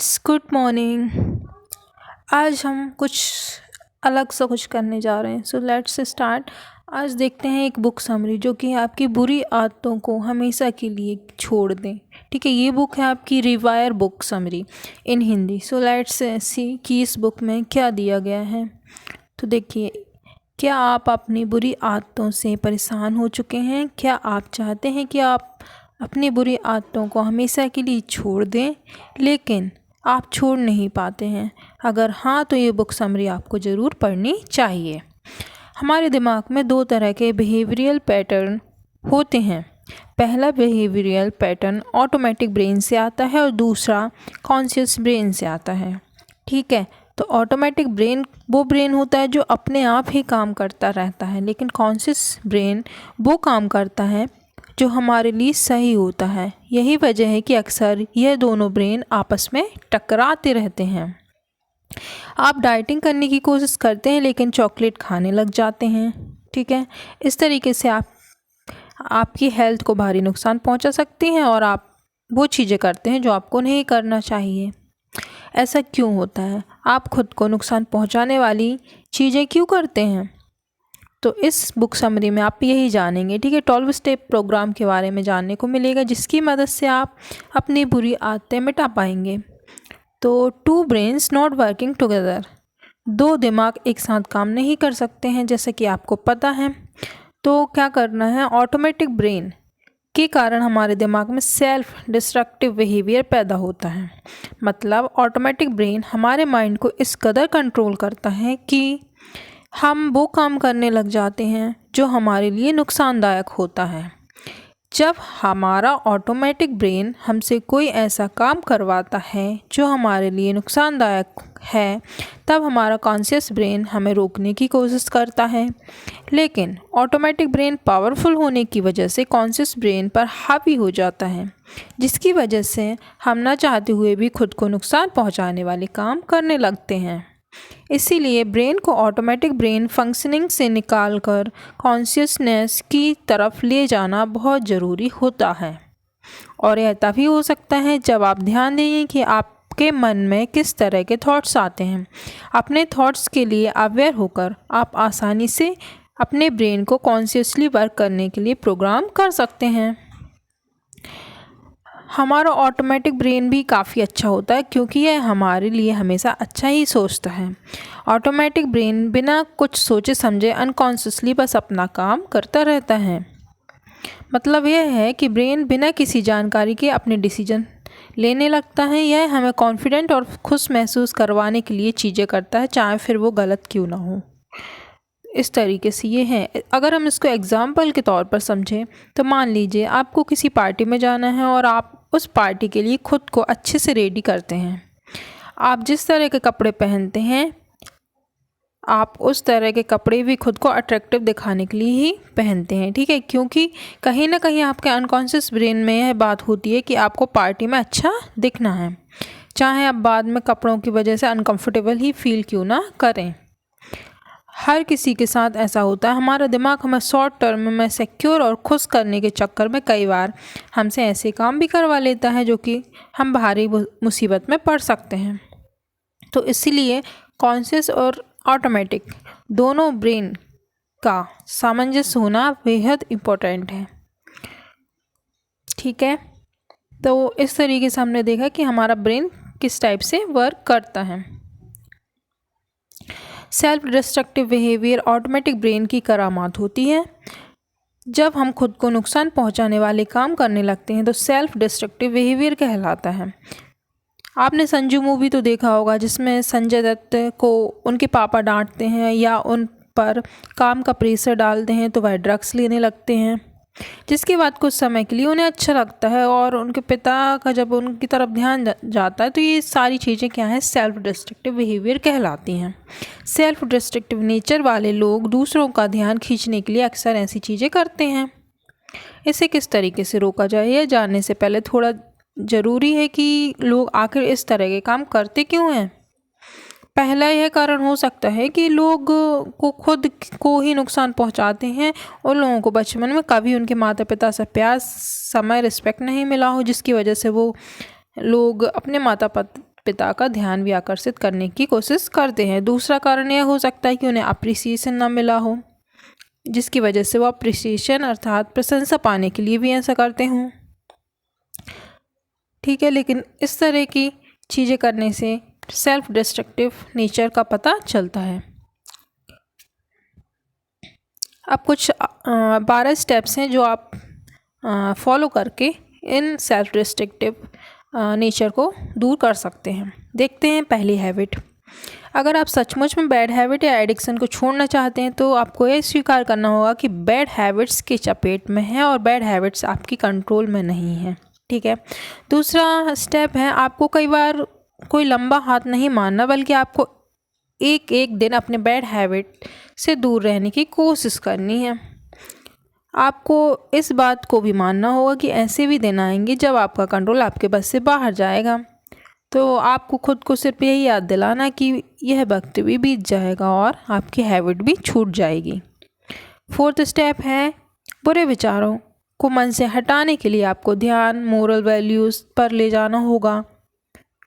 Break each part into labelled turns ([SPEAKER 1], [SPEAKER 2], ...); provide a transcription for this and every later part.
[SPEAKER 1] Friends, good morning. आज हम कुछ अलग सा कुछ करने जा रहे हैं। So let's start. आज देखते हैं एक बुक समरी जो कि आपकी बुरी आदतों को हमेशा के लिए छोड़ दें। ठीक है, ये बुक है आपकी rewire book summary in Hindi. So let's see कि इस बुक में क्या दिया गया है। तो देखिए, क्या आप अपनी बुरी आदतों से परेशान हो चुके हैं? क्या आप चाहते हैं कि आप अपनी बुरी आदतों को हमेशा के लिए छोड़ दें, लेकिन आप छोड़ नहीं पाते हैं? अगर हाँ, तो ये बुक समरी आपको ज़रूर पढ़नी चाहिए। हमारे दिमाग में दो तरह के बिहेवियरल पैटर्न होते हैं। पहला बिहेवियरल पैटर्न ऑटोमेटिक ब्रेन से आता है और दूसरा कॉन्शियस ब्रेन से आता है। ठीक है, तो ऑटोमेटिक ब्रेन वो ब्रेन होता है जो अपने आप ही काम करता रहता है, लेकिन कॉन्शियस ब्रेन वो काम करता है जो हमारे लिए सही होता है। यही वजह है कि अक्सर यह दोनों ब्रेन आपस में टकराते रहते हैं। आप डाइटिंग करने की कोशिश करते हैं लेकिन चॉकलेट खाने लग जाते हैं। ठीक है, इस तरीके से आपकी हेल्थ को भारी नुकसान पहुंचा सकती हैं और आप वो चीज़ें करते हैं जो आपको नहीं करना चाहिए। ऐसा क्यों होता है? आप खुद को नुकसान पहुंचाने वाली चीज़ें क्यों करते हैं? तो इस बुक समरी में आप यही जानेंगे। ठीक है, 12 स्टेप प्रोग्राम के बारे में जानने को मिलेगा, जिसकी मदद से आप अपनी बुरी आदतें मिटा पाएंगे। तो two brains not working together, दो दिमाग एक साथ काम नहीं कर सकते हैं, जैसे कि आपको पता है। तो क्या करना है? ऑटोमेटिक ब्रेन के कारण हमारे दिमाग में सेल्फ डिस्ट्रक्टिव बिहेवियर पैदा होता है। मतलब ऑटोमेटिक ब्रेन हमारे माइंड को इस कदर कंट्रोल करता है कि हम वो काम करने लग जाते हैं जो हमारे लिए नुकसानदायक होता है। जब हमारा ऑटोमेटिक ब्रेन हमसे कोई ऐसा काम करवाता है जो हमारे लिए नुकसानदायक है, तब हमारा कॉन्शियस ब्रेन हमें रोकने की कोशिश करता है। लेकिन ऑटोमेटिक ब्रेन पावरफुल होने की वजह से कॉन्शियस ब्रेन पर हावी हो जाता है, जिसकी वजह से हम ना चाहते हुए भी खुद को नुकसान पहुंचाने वाले काम करने लगते हैं। इसीलिए ब्रेन को ऑटोमेटिक ब्रेन फंक्शनिंग से निकालकर कॉन्शियसनेस की तरफ ले जाना बहुत ज़रूरी होता है। और यह तभी हो सकता है जब आप ध्यान दें कि आपके मन में किस तरह के थॉट्स आते हैं। अपने थॉट्स के लिए अवेयर होकर आप आसानी से अपने ब्रेन को कॉन्शियसली वर्क करने के लिए प्रोग्राम कर सकते हैं। हमारा ऑटोमेटिक ब्रेन भी काफ़ी अच्छा होता है, क्योंकि यह हमारे लिए हमेशा अच्छा ही सोचता है। ऑटोमेटिक ब्रेन बिना कुछ सोचे समझे अनकॉन्शियसली बस अपना काम करता रहता है। मतलब यह है कि ब्रेन बिना किसी जानकारी के अपने डिसीजन लेने लगता है। यह हमें कॉन्फिडेंट और खुश महसूस करवाने के लिए चीज़ें करता है, चाहे फिर वो गलत क्यों ना हो। इस तरीके से ये है। अगर हम इसको एग्जाम्पल के तौर पर समझें तो मान लीजिए आपको किसी पार्टी में जाना है और आप उस पार्टी के लिए खुद को अच्छे से रेडी करते हैं। आप जिस तरह के कपड़े पहनते हैं, आप उस तरह के कपड़े भी खुद को अट्रैक्टिव दिखाने के लिए ही पहनते हैं। ठीक है, क्योंकि कहीं ना कहीं आपके अनकॉन्शियस ब्रेन में यह बात होती है कि आपको पार्टी में अच्छा दिखना है, चाहे आप बाद में कपड़ों की वजह से अनकंफर्टेबल ही फील क्यों ना करें। हर किसी के साथ ऐसा होता है। हमारा दिमाग हमें शॉर्ट टर्म में सिक्योर और खुश करने के चक्कर में कई बार हमसे ऐसे काम भी करवा लेता है जो कि हम भारी मुसीबत में पड़ सकते हैं। तो इसीलिए कॉन्शियस और ऑटोमेटिक दोनों ब्रेन का सामंजस्य होना बेहद इम्पोर्टेंट है। ठीक है, तो इस तरीके से हमने देखा कि हमारा ब्रेन किस टाइप से वर्क करता है। Self destructive behaviour automatic brain की करामात होती है। जब हम खुद को नुकसान पहुंचाने वाले काम करने लगते हैं तो सेल्फ डिस्ट्रक्टिव बिहेवियर कहलाता है। आपने संजू मूवी तो देखा होगा, जिसमें संजय दत्त को उनके पापा डांटते हैं या उन पर काम का प्रेशर डालते हैं तो वह ड्रग्स लेने लगते हैं, जिसके बाद कुछ समय के लिए उन्हें अच्छा लगता है और उनके पिता का जब उनकी तरफ ध्यान जाता है तो ये सारी चीज़ें क्या हैं? सेल्फ डिस्ट्रक्टिव बिहेवियर कहलाती हैं। सेल्फ डिस्ट्रक्टिव नेचर वाले लोग दूसरों का ध्यान खींचने के लिए अक्सर ऐसी चीज़ें करते हैं। इसे किस तरीके से रोका जाए, यह जानने से पहले थोड़ा ज़रूरी है कि लोग आखिर इस तरह के काम करते क्यों हैं। पहला यह कारण हो सकता है कि लोग को खुद को ही नुकसान पहुंचाते हैं और लोगों को बचपन में कभी उनके माता पिता से प्यार, समय, रिस्पेक्ट नहीं मिला हो, जिसकी वजह से वो लोग अपने माता पिता का ध्यान भी आकर्षित करने की कोशिश करते हैं। दूसरा कारण यह हो सकता है कि उन्हें अप्रिसिएशन ना मिला हो, जिसकी वजह से वो अप्रिसिएशन अर्थात प्रशंसा पाने के लिए भी ऐसा करते हों। ठीक है, लेकिन इस तरह की चीज़ें करने से सेल्फ डिस्ट्रक्टिव नेचर का पता चलता है। अब कुछ 12 स्टेप्स हैं जो आप फॉलो करके इन सेल्फ डिस्ट्रक्टिव नेचर को दूर कर सकते हैं। देखते हैं पहली हैबिट। अगर आप सचमुच में बैड हैबिट या एडिक्शन को छोड़ना चाहते हैं तो आपको ये स्वीकार करना होगा कि बैड हैबिट्स की चपेट में है और बैड हैबिट्स आपकी कंट्रोल में नहीं है। ठीक है। दूसरा स्टेप है, आपको कई बार कोई लंबा हाथ नहीं मारना, बल्कि आपको एक एक दिन अपने बैड हैबिट से दूर रहने की कोशिश करनी है। आपको इस बात को भी मानना होगा कि ऐसे भी दिन आएंगे जब आपका कंट्रोल आपके बस से बाहर जाएगा। तो आपको खुद को सिर्फ यही याद दिलाना कि यह वक्त भी बीत जाएगा और आपकी हैबिट भी छूट जाएगी। फोर्थ स्टेप है, बुरे विचारों को मन से हटाने के लिए आपको ध्यान, मोरल वैल्यूज़ पर ले जाना होगा।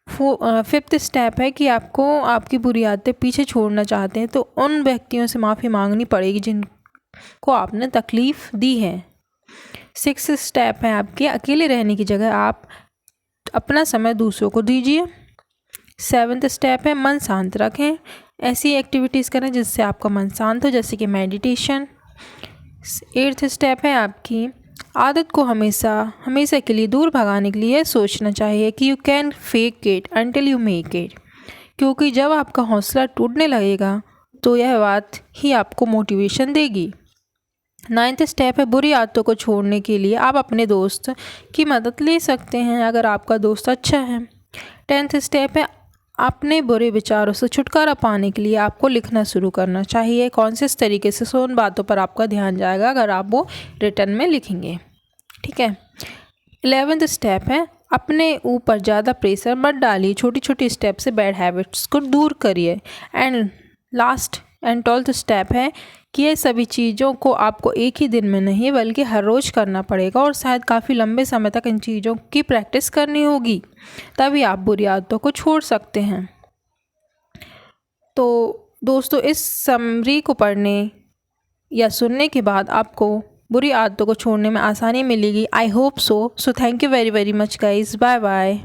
[SPEAKER 1] फिफ्थ स्टेप है कि आपको आपकी बुरी आदतें पीछे छोड़ना चाहते हैं तो उन व्यक्तियों से माफ़ी मांगनी पड़ेगी जिनको आपने तकलीफ़ दी है। सिक्स्थ स्टेप है, आपके अकेले रहने की जगह आप अपना समय दूसरों को दीजिए। सेवन्थ स्टेप है, मन शांत रखें, ऐसी एक्टिविटीज़ करें जिससे आपका मन शांत हो, जैसे कि मेडिटेशन। एट्थ स्टेप है, आपकी आदत को हमेशा के लिए दूर भगाने के लिए सोचना चाहिए कि you can fake it until you make it, क्योंकि जब आपका हौसला टूटने लगेगा तो यह बात ही आपको मोटिवेशन देगी। नाइन्थ स्टेप है, बुरी आदतों को छोड़ने के लिए आप अपने दोस्त की मदद ले सकते हैं अगर आपका दोस्त अच्छा है। 10th स्टेप है, अपने बुरे विचारों से छुटकारा पाने के लिए आपको लिखना शुरू करना चाहिए। कॉन्शियस तरीके से उन बातों पर आपका ध्यान जाएगा अगर आप वो रिटर्न में लिखेंगे। ठीक है। 11th स्टेप है, अपने ऊपर ज़्यादा प्रेशर मत डालिए, छोटी छोटी स्टेप से बैड हैबिट्स को दूर करिए। And last and 12th step है कि ये सभी चीज़ों को आपको एक ही दिन में नहीं बल्कि हर रोज़ करना पड़ेगा और शायद काफ़ी लंबे समय तक इन चीज़ों की प्रैक्टिस करनी होगी, तभी आप बुरी आदतों को छोड़ सकते हैं। तो दोस्तों, इस समरी को पढ़ने या सुनने के बाद आपको बुरी आदतों को छोड़ने में आसानी मिलेगी। I hope so. Thank you very very much guys. Bye bye.